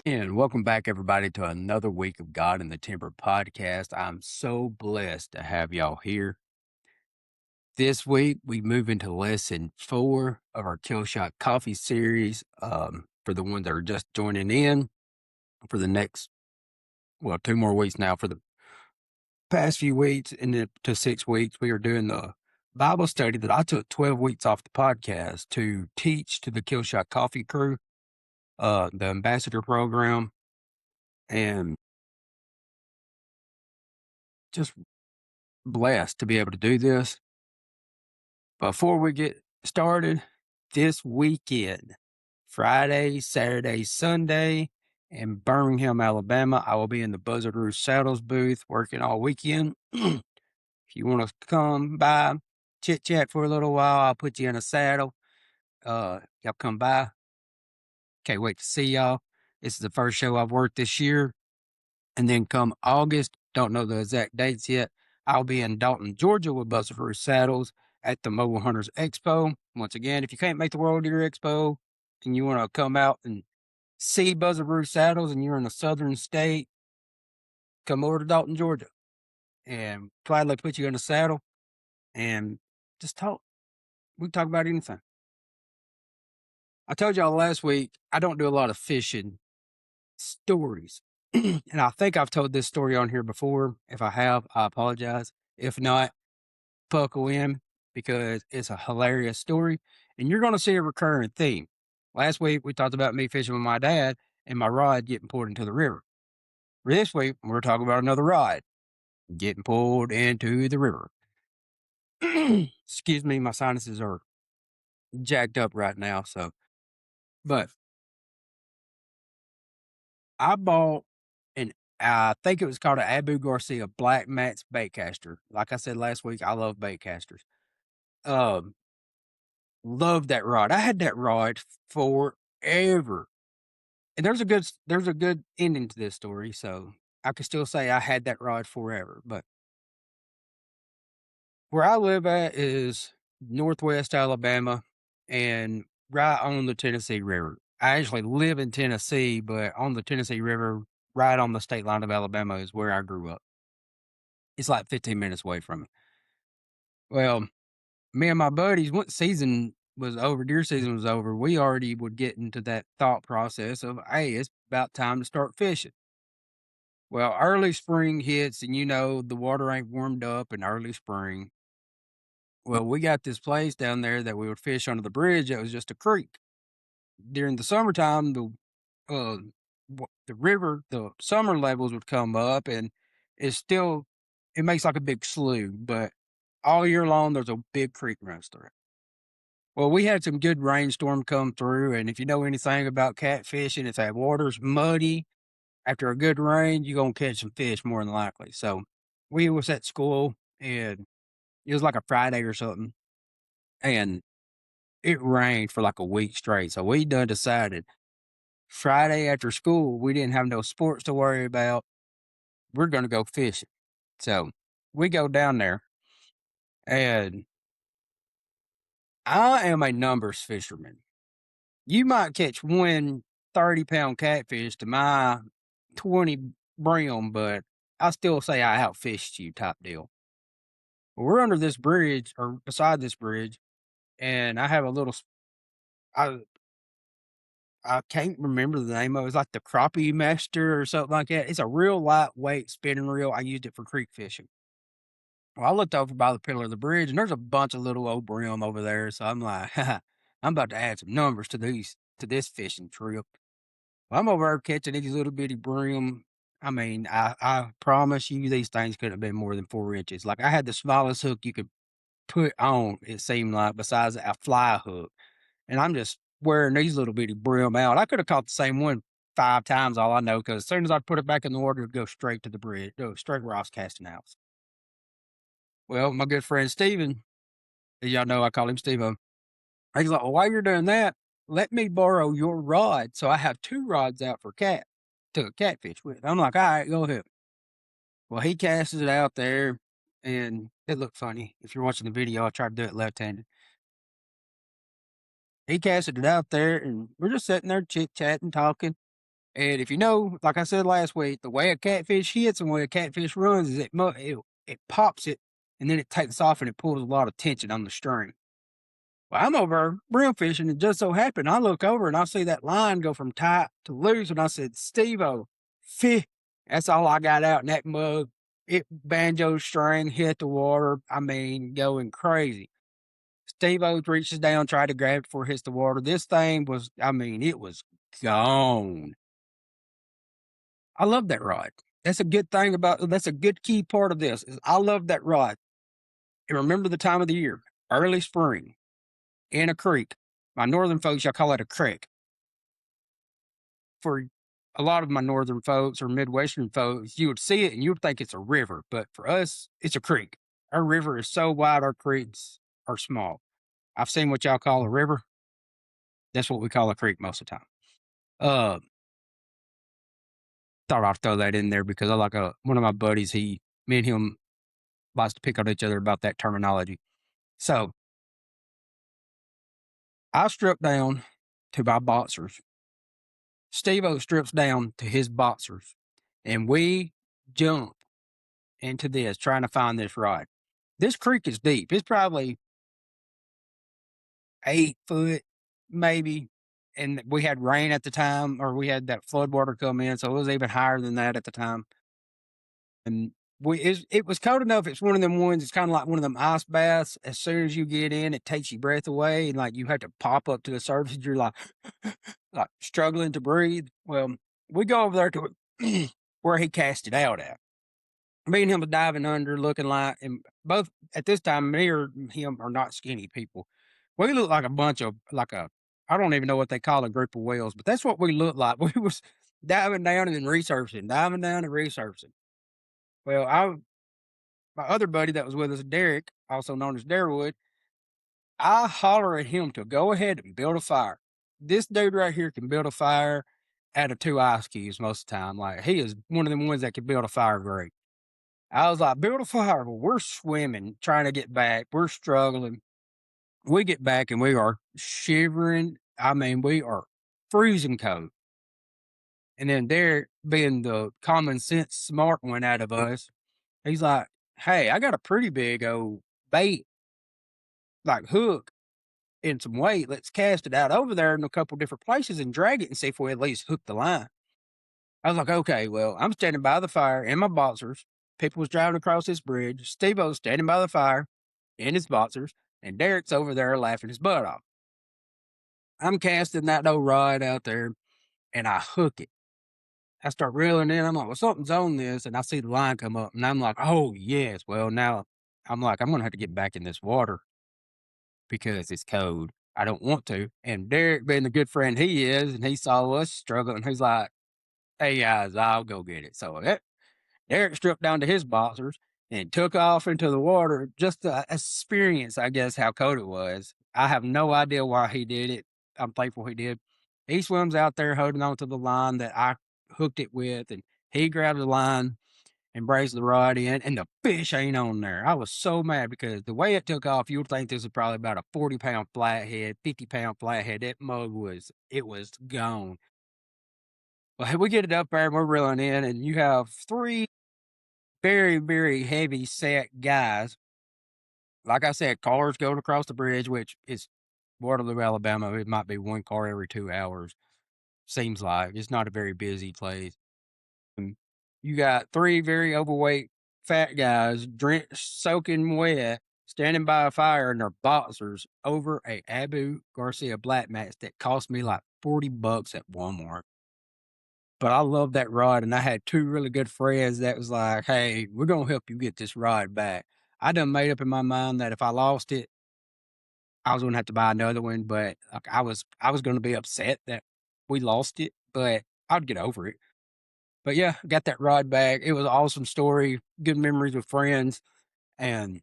And welcome back, everybody, to another week of God in the Timber podcast. I'm so blessed to have y'all here. This week, we move into lesson 4 of our Kill Shot Coffee series. For the ones that are just joining in for the next, 2 more weeks now. For the past few weeks and then to 6 weeks, we are doing the Bible study that I took 12 weeks off the podcast to teach to the Kill Shot Coffee crew, the ambassador program, and just blessed to be able to do this. Before we get started, this weekend, Friday, Saturday, Sunday, in Birmingham, Alabama, I will be in the Buzzard Roost Saddles booth working all weekend. If you want to come by, chit chat for a little while, I'll put you in a saddle. Y'all come by. Can't wait to see y'all. This is the first show I've worked this year. And then come August, don't know the exact dates yet, I'll be in Dalton, Georgia with Buzzard Roost Saddles at the Mobile Hunters Expo. Once again, if you can't make the World Deer Expo and you want to come out and see Buzzard Roost Saddles and you're in a southern state, come over to Dalton, Georgia, and gladly put you in a saddle and just talk. We can talk about anything. I told y'all last week, I don't do a lot of fishing stories. And I think I've told this story on here before. If I have, I apologize. If not, buckle in because it's a hilarious story and you're going to see a recurring theme. Last week, we talked about me fishing with my dad and my rod getting pulled into the river. This week, we're talking about another rod getting pulled into the river. Excuse me, my sinuses are jacked up right now. But I bought an, I think it was called an Abu Garcia Black Mats baitcaster. Like I said last week, I love baitcasters. Um, Love that rod. I had that rod forever. And there's a good ending to this story, so I can still say I had that rod forever. But where I live at is northwest Alabama and right on the Tennessee River. I actually live in Tennessee, but on the Tennessee River, right on the state line of Alabama is where I grew up. It's like 15 minutes away from it. Well, me and my buddies, once season was over, deer season was over, we already would get into that thought process of, hey, it's about time to start fishing. Well, early spring hits, and the water ain't warmed up in early spring. Well, we got this place down there that we would fish under the bridge that was just a creek. During the summertime, uh, the river, the summer levels would come up, and it's still, it makes like a big slough, but all year long, there's a big creek runs through it. Well, we had some good rainstorm come through, and if you know anything about catfishing, if that water's muddy, after a good rain, you're gonna catch some fish more than likely. So we was at school and it was like a Friday or something, and it rained for like a week straight. So we done decided Friday after school, we didn't have no sports to worry about. We're gonna go fishing. So we go down there and I am a numbers fisherman. You might catch one 30-pound catfish to my 20 brim, but I still say I outfished you type deal. Well, we're under this bridge or beside this bridge, and I have a little. I I can't remember the name of it. It's like the crappie master or something like that. It's a real lightweight spinning reel. I used it for creek fishing. Well, I looked over by the pillar of the bridge, and there's a bunch of little old brim over there. So I'm like, I'm about to add some numbers to this fishing trip. Well, I'm over there catching these little bitty brim. I mean, I promise you, these things couldn't have been more than 4 inches. Like I had the smallest hook you could put on, it seemed like, besides a fly hook. And I'm just wearing these little bitty brim out. I could have caught the same one 5 times, all I know, because as soon as I put it back in the water, it'd go straight to the bridge, go straight where I was casting out. Well, my good friend Steven, as y'all know, I call him Steve. He's like, well, while you're doing that, let me borrow your rod. So I have two rods out for to catfish with. I'm like, all right, go ahead. Well, he casts it out there and it looked funny. If you're watching the video, I tried to do it left handed. He casted it out there, and we're just sitting there chit chatting, talking. And if you know, like I said last week, the way a catfish hits and the way a catfish runs is it pops it and then it takes off and it pulls a lot of tension on the string. Well, I'm over brim fishing and just so happened I look over and I see that line go from tight to loose and I said, Steve-O, fish. That's all I got out in that mug. It banjo string hit the water. I mean, going crazy. Steve-O reaches down, tried to grab it before it hits the water. This thing was, I mean, it was gone. I love that rod. That's a good thing about that's a good key part of this is I love that rod. And remember the time of the year, early spring in a creek. My northern folks, y'all call it a creek. For a lot of my northern folks or Midwestern folks, you would see it and you would think it's a river. But for us, it's a creek. Our river is so wide, our creeks are small. I've seen what y'all call a river. That's what we call a creek most of the time. Uh, Thought I'd throw that in there because I like one of my buddies. Me and him likes to pick on each other about that terminology. So I strip down to my boxers. Steve-O strips down to his boxers, and we jump into this trying to find this rod. This creek is deep. It's probably 8 foot, maybe. And we had rain at the time, or we had that flood water come in, so it was even higher than that at the time. And it was cold enough. It's one of them ones. It's kind of like one of them ice baths. As soon as you get in, it takes your breath away, and like you have to pop up to the surface. And you're like struggling to breathe. Well, we go over there to where he cast it out at. Me and him was diving under, looking like, and both at this time, me or him are not skinny people. We look like a bunch of I don't even know what they call a group of whales, but that's what we looked like. We was diving down and then resurfacing, diving down and resurfacing. Well, my other buddy that was with us, Derek, also known as Darwood, I holler at him to go ahead and build a fire. This dude right here can build a fire out of 2 ice cubes most of the time. Like he is one of them ones that can build a fire great. I was like, build a fire. Well, we're swimming, trying to get back. We're struggling. We get back and we are shivering. I mean, we are freezing cold. And then Derek, being the common sense smart one out of us, he's like, hey, I got a pretty big old bait, like hook and some weight. Let's cast it out over there in a couple different places and drag it and see if we at least hook the line. I was like, okay, well, I'm standing by the fire in my boxers. People was driving across this bridge. Steve-O's standing by the fire in his boxers, and Derek's over there laughing his butt off. I'm casting that old rod out there, and I hook it. I start reeling in. I'm like, well, something's on this, and I see the line come up, and I'm like, oh yes. Well, now I'm like, I'm gonna have to get back in this water because it's cold. I don't want to. And Derek, being the good friend he is, and he saw us struggling, he's like, hey guys, I'll go get it. So Eric stripped down to his boxers and took off into the water just to experience, I guess, how cold it was. I have no idea why he did it. I'm thankful he did. He swims out there holding on to the line that I hooked it with, and he grabbed the line and brings the rod in, and the fish ain't on there. I was so mad because the way it took off, you would think this was probably about a 40-pound flathead, 50-pound flathead. That mug was gone. Well, we get it up there and we're reeling in, and you have three very, very heavy set guys. Like I said, cars going across the bridge, which is Waterloo, Alabama. It might be one car every 2 hours. Seems like it's not a very busy place. And you got three very overweight fat guys, drenched, soaking wet, standing by a fire in their boxers over a Abu Garcia black mats that cost me like $40 at Walmart. But I love that rod, and I had two really good friends that was like, "Hey, we're gonna help you get this rod back." I done made up in my mind that if I lost it, I was gonna have to buy another one, but like I was gonna be upset that we lost it, but I'd get over it. But yeah, got that rod back. It was an awesome story, good memories with friends, and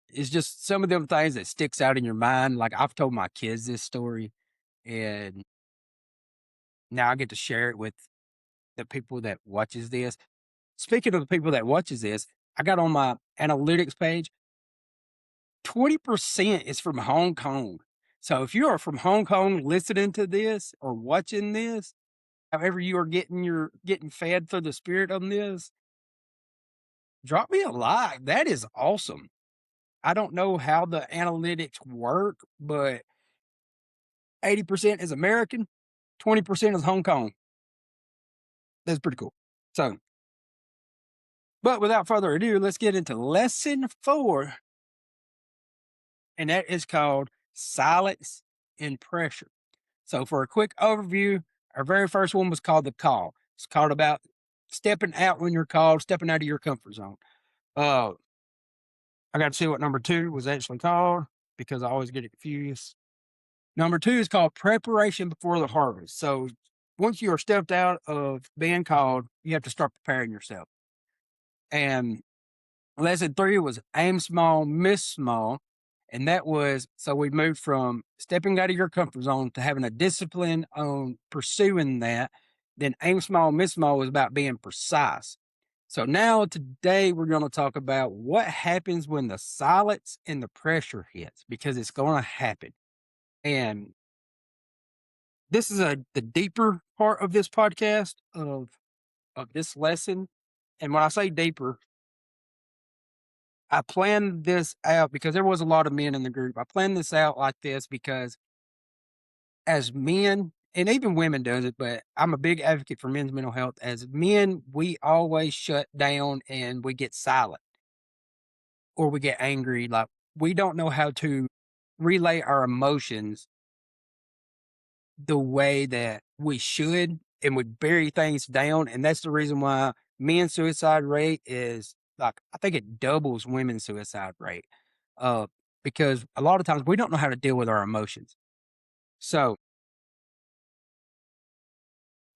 it's just some of them things that sticks out in your mind. Like I've told my kids this story, and now I get to share it with the people that watches this. Speaking of the people that watches this, I got on my analytics page, 20% is from Hong Kong. So if you are from Hong Kong listening to this or watching this, however you are getting fed through the spirit on this, drop me a like. That is awesome. I don't know how the analytics work, but 80% is American, 20% is Hong Kong. That's pretty cool. So, but without further ado, let's get into lesson 4, and that is called silence and pressure. So, for a quick overview, our very first one was called the call. It's called about stepping out when you're called, stepping out of your comfort zone. Uh, I got to see what number 2 was actually called because I always get it confused. Number 2 is called preparation before the harvest. So, once you are stepped out of being called, you have to start preparing yourself. And lesson 3 was aim small, miss small. And that was so we moved from stepping out of your comfort zone to having a discipline on pursuing that. Then aim small, miss small was about being precise. So now today we're going to talk about what happens when the silence and the pressure hits because it's going to happen. And this is the deeper part of this podcast of this lesson. And when I say deeper, I planned this out because there was a lot of men in the group. I planned this out like this because as men, and even women does it, but I'm a big advocate for men's mental health. As men, we always shut down and we get silent or we get angry. Like we don't know how to relay our emotions the way that we should and we bury things down. And that's the reason why men's suicide rate is like, I think it doubles women's suicide rate. Uh, because a lot of times we don't know how to deal with our emotions. So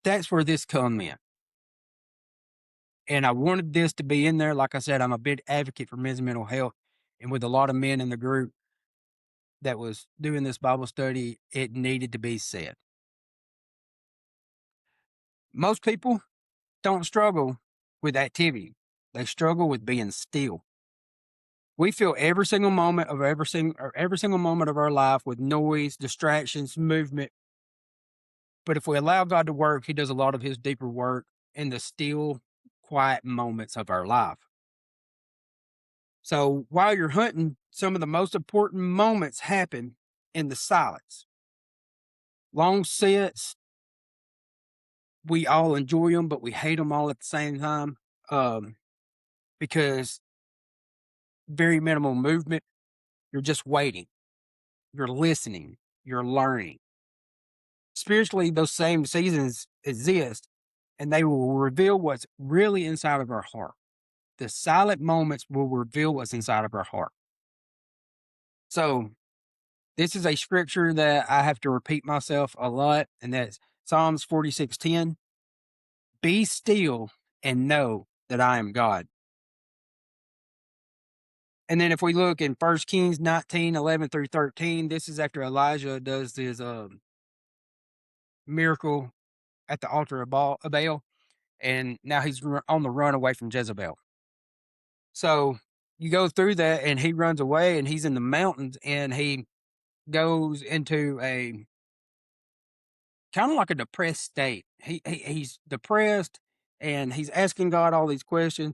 that's where this come in. And I wanted this to be in there. Like I said, I'm a big advocate for men's mental health. And with a lot of men in the group that was doing this Bible study, it needed to be said. Most people don't struggle with activity. They struggle with being still. We feel every single moment of every single moment of our life with noise, distractions, movement. But if we allow God to work, He does a lot of His deeper work in the still, quiet moments of our life. So while you're hunting, some of the most important moments happen in the silence. Long sits, we all enjoy them, but we hate them all at the same time because very minimal movement. You're just waiting, you're listening, you're learning. Spiritually, those same seasons exist and they will reveal what's really inside of our heart. The silent moments will reveal what's inside of our heart. So, this is a scripture that I have to repeat myself a lot, and that's Psalms 46:10. Be still and know that I am God. And then if we look in 1 Kings 19:11 through 13, this is after Elijah does his miracle at the altar of Baal, and now he's on the run away from Jezebel. So you go through that, and he runs away, and he's in the mountains, and he goes into a kind of like a depressed state. He's depressed, and he's asking God all these questions.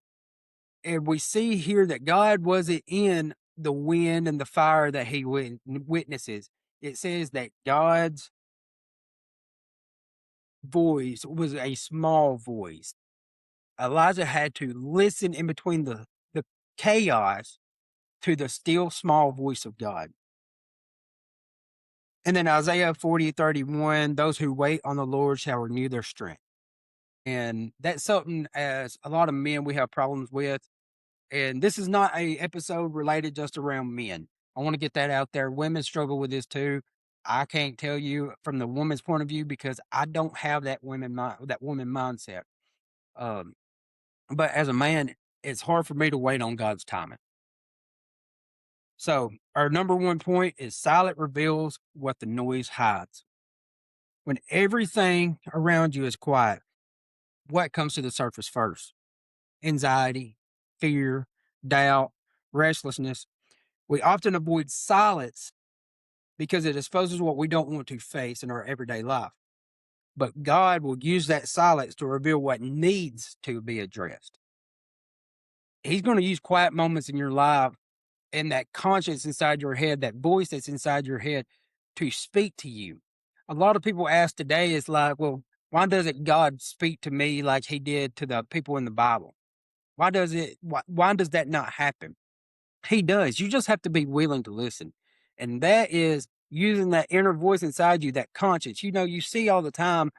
And we see here that God wasn't in the wind and the fire that he witnesses. It says that God's voice was a small voice. Elijah had to listen in between the chaos to the still small voice of God. And then Isaiah 40:31, those who wait on the Lord shall renew their strength. And that's something as a lot of men we have problems with. And this is not a episode related just around men. I want to get that out there. Women struggle with this too. I can't tell you from the woman's point of view because I don't have that woman mindset. Um, but as a man, it's hard for me to wait on God's timing. So our number one point is silent reveals what the noise hides. When everything around you is quiet, what comes to the surface first? Anxiety, fear, doubt, restlessness. We often avoid silence because it exposes what we don't want to face in our everyday life. but God will use that silence to reveal what needs to be addressed. He's going to use quiet moments in your life and that conscience inside your head, that voice that's inside your head to speak to you. A lot of people ask today is like, well, why doesn't God speak to me like he did to the people in the Bible? Why does that not happen? He does. You just have to be willing to listen. And that is using that inner voice inside you, that conscience. You see all the time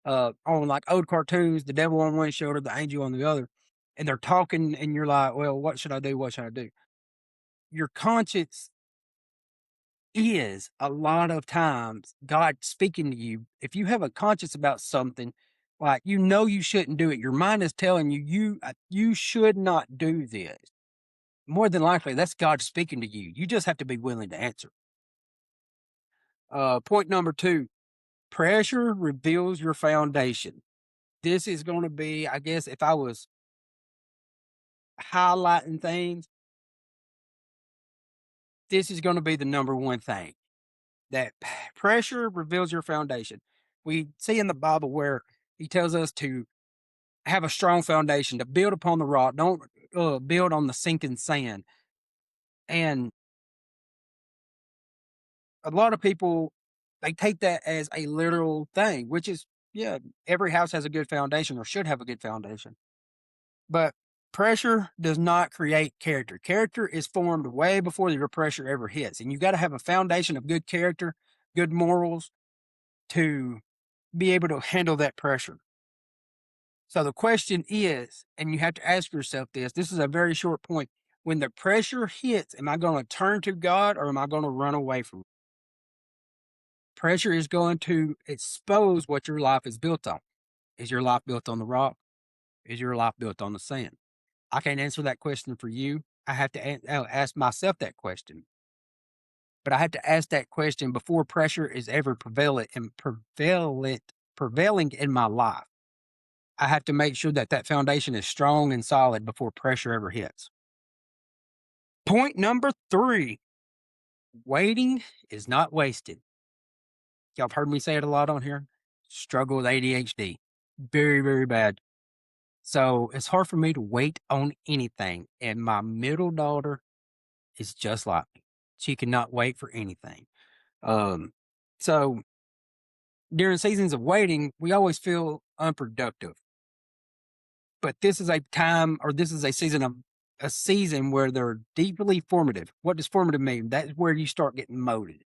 on like old cartoons, the devil on one shoulder, the angel on the other, and they're talking, and you're like, well, what should I do? What should I do? Your conscience is a lot of times God speaking to you. If you have a conscience about something, like you shouldn't do it, your mind is telling you you should not do this. More than likely, that's God speaking to you. You just have to be willing to answer. Point number two: pressure reveals your foundation. This is going to be, I guess, if I was highlighting things, this is going to be the number one thing that pressure reveals your foundation. We see in the Bible where he tells us to have a strong foundation, to build upon the rock, don't build on the sinking sand. And a lot of people, they take that as a literal thing, which is, yeah, every house has a good foundation or should have a good foundation. But pressure does not create character. Character is formed way before your pressure ever hits. And you got to have a foundation of good character, good morals to be able to handle that pressure. So the question is, and you have to ask yourself this is a very short point. When the pressure hits, am I going to turn to God or am I going to run away from it? Pressure is going to expose what your life is built on. Is your life built on the rock? Is your life built on the sand? I can't answer that question for you. I have to ask myself that question. But I have to ask that question before pressure is ever prevailing in my life. I have to make sure that that foundation is strong and solid before pressure ever hits. Point number three: waiting is not wasted. Y'all have heard me say it a lot on here. Struggle with ADHD. Very, very bad. So it's hard for me to wait on anything. And my middle daughter is just like me. She cannot wait for anything. Um, so during seasons of waiting, we always feel unproductive. But this is a time, or this is a season where they're deeply formative. What does formative mean? That's where you start getting molded.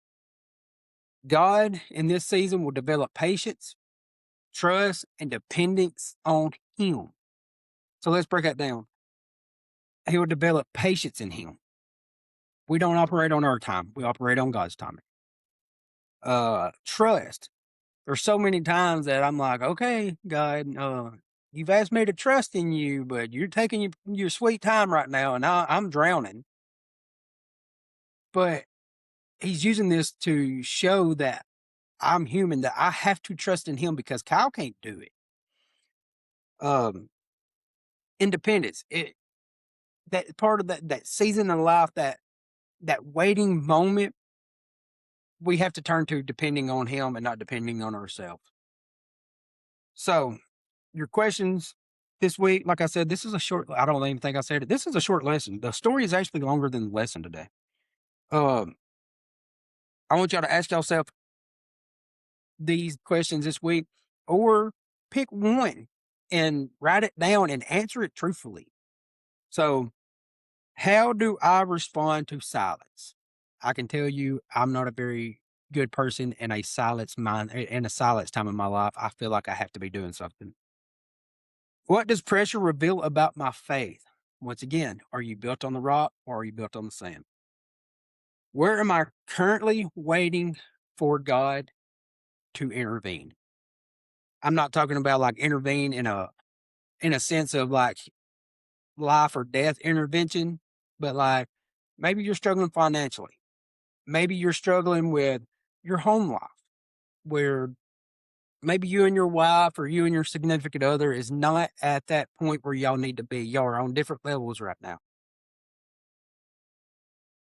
God in this season will develop patience, trust, and dependence on Him. So let's break that down. He will develop patience in Him. We don't operate on our time, we operate on God's timing. Trust. There's so many times that I'm like, okay, God, you've asked me to trust in you, but you're taking your sweet time right now, and I'm drowning. But He's using this to show that I'm human, that I have to trust in Him because Kyle can't do it. Independence. That part of that season of life, that waiting moment, we have to turn to depending on Him and not depending on ourselves. So, your questions this week, like I said, this is a short. I don't even think I said it. This is a short lesson. The story is actually longer than the lesson today. Um, I want y'all to ask yourself these questions this week, or pick one and write it down and answer it truthfully. So, how do I respond to silence? I can tell you, I'm not a very good person in a silence time in my life. I feel like I have to be doing something. What does pressure reveal about my faith? Once again, are you built on the rock or are you built on the sand? Where am I currently waiting for God to intervene? I'm not talking about like intervene in a sense of like life or death intervention, but like maybe you're struggling financially. Maybe you're struggling with your home life where maybe you and your wife or you and your significant other is not at that point where y'all need to be. Y'all are on different levels right now.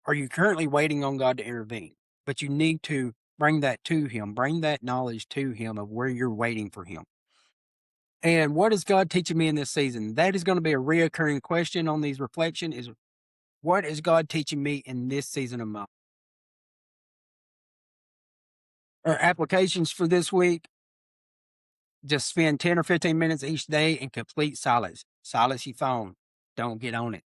Are you currently waiting on God to intervene? But you need to Bring that to him. Bring that knowledge to him of where you're waiting for him. And what is God teaching me in this season? That is going to be a reoccurring question on these reflection is what is God teaching me in this season of my or applications for this week? Just spend 10 or 15 minutes each day in complete silence. Silence your phone. Don't get on it.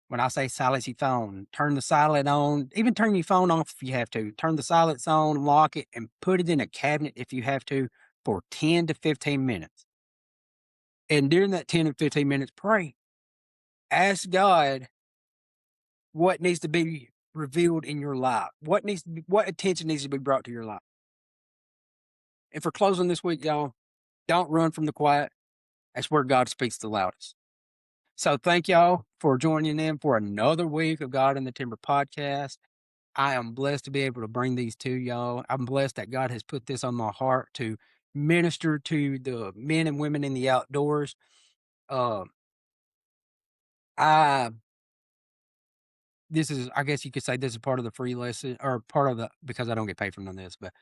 When I say silence your phone, turn the silent on, even turn your phone off if you have to. Turn the silence on, lock it, and put it in a cabinet if you have to for 10 to 15 minutes. And during that 10 and 15 minutes, pray. Ask God what needs to be revealed in your life. What attention needs to be brought to your life. And for closing this week, y'all, don't run from the quiet. That's where God speaks the loudest. So thank y'all for joining in for another week of God in the Timber podcast. I am blessed to be able to bring these to y'all. I'm blessed that God has put this on my heart to minister to the men and women in the outdoors. Uh, I I guess you could say this is part of the free lesson or part of the because I don't get paid for none of this, but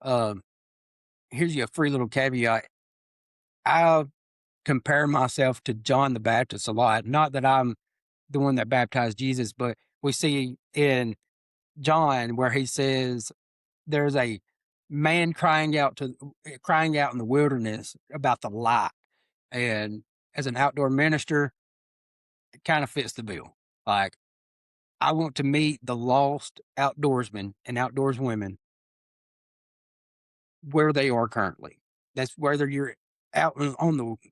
um, here's your free little caveat. I compare myself to John the Baptist a lot. Not that I'm the one that baptized Jesus, but we see in John where he says there's a man crying out in the wilderness about the light. And as an outdoor minister, it kind of fits the bill. Like I want to meet the lost outdoorsmen and outdoors women where they are currently. That's whether you're out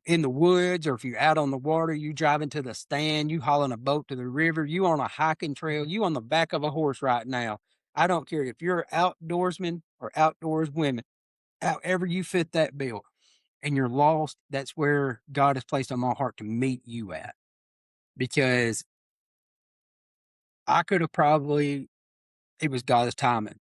in the woods or if you're out on the water, you driving to the stand, you hauling a boat to the river, you on a hiking trail, you on the back of a horse right now. I don't care if you're outdoorsman or outdoors women, however you fit that bill and you're lost, that's where God has placed on my heart to meet you at. Because I could have probably, it was God's timing.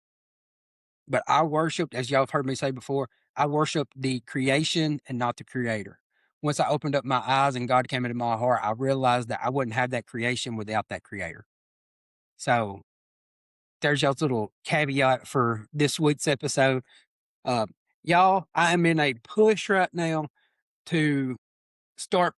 But I worshiped, as y'all have heard me say before, I worshiped the creation and not the creator. Once I opened up my eyes and God came into my heart, I realized that I wouldn't have that creation without that creator. So there's y'all's little caveat for this week's episode. Uh, y'all, I am in a push right now to start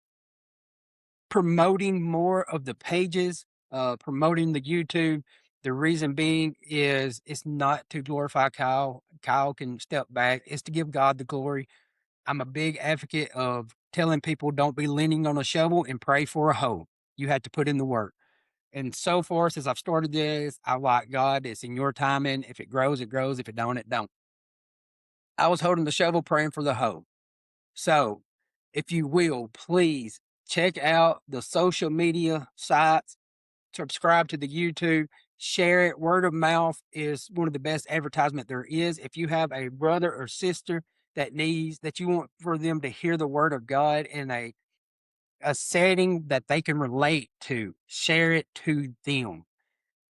promoting more of the pages, promoting the YouTube. The reason being is it's not to glorify Kyle. Kyle can step back. It's to give God the glory. I'm a big advocate of telling people don't be leaning on a shovel and pray for a hoe. You have to put in the work. And so far, since I've started this, I like God. It's in your timing. If it grows, it grows. If it don't, it don't. I was holding the shovel praying for the hoe. So, if you will, please check out the social media sites, subscribe to the YouTube, share it. Word of mouth is one of the best advertisement there is. If you have a brother or sister that you want for them to hear the word of God in a setting that they can relate to, share it to them.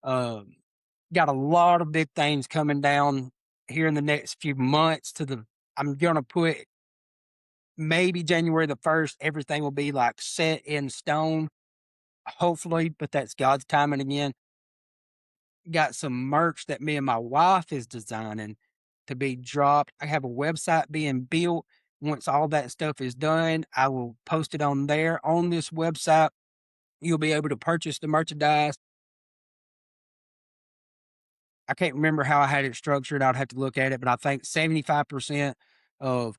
Um, got a lot of big things coming down here in the next few months I'm going to put maybe January the 1st, everything will be like set in stone, hopefully, but that's God's timing again. Got some merch that me and my wife is designing to be dropped. I have a website being built. Once all that stuff is done, I will post it on there. On this website, you'll be able to purchase the merchandise. I can't remember how I had it structured. I'd have to look at it, but I think 75% of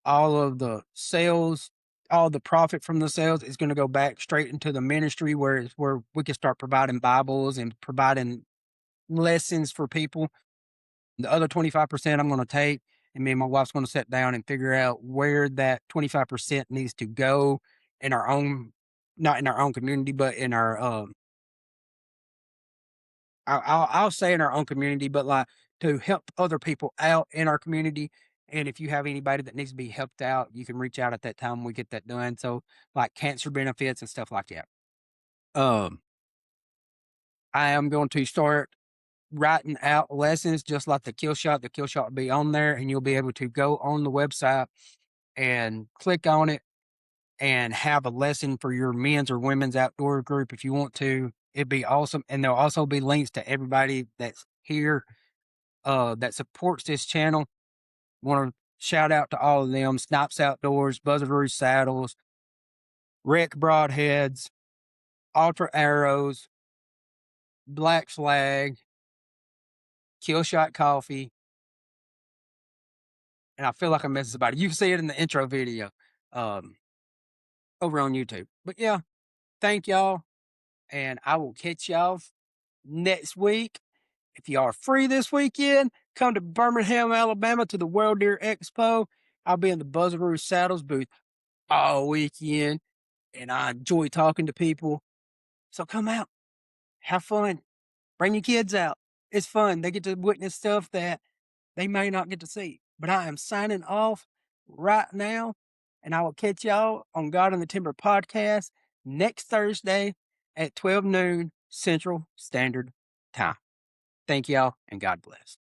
all of the sales, all the profit from the sales is going to go back straight into the ministry where we can start providing Bibles and providing lessons for people. The other 25% I'm going to take and me and my wife's going to sit down and figure out where that 25% needs to go in our own, not in our own community, but in our, I'll say in our own community, but like to help other people out in our community. And if you have anybody that needs to be helped out, you can reach out at that time. We get that done. So like cancer benefits and stuff like that. Um, I am going to start writing out lessons just like the kill shot. The kill shot will be on there and you'll be able to go on the website and click on it and have a lesson for your men's or women's outdoor group if you want to. It'd be awesome. And there'll also be links to everybody that's here that supports this channel. Want to shout out to all of them: Snipes Outdoors, Buzzaroo Saddles, Wreck Broadheads, Ultra Arrows, Black Flag, Killshot Coffee, and I feel like I'm missing somebody. You can see it in the intro video um, over on YouTube. But yeah, thank y'all, and I will catch y'all next week. If you are free this weekend, come to Birmingham, Alabama to the World Deer Expo. I'll be in the Buzzaroo Saddles booth all weekend, and I enjoy talking to people. So come out, have fun, bring your kids out. It's fun. They get to witness stuff that they may not get to see. But I am signing off right now, and I will catch y'all on God on the Timber podcast next Thursday at 12 noon Central Standard Time. Thank y'all, and God bless.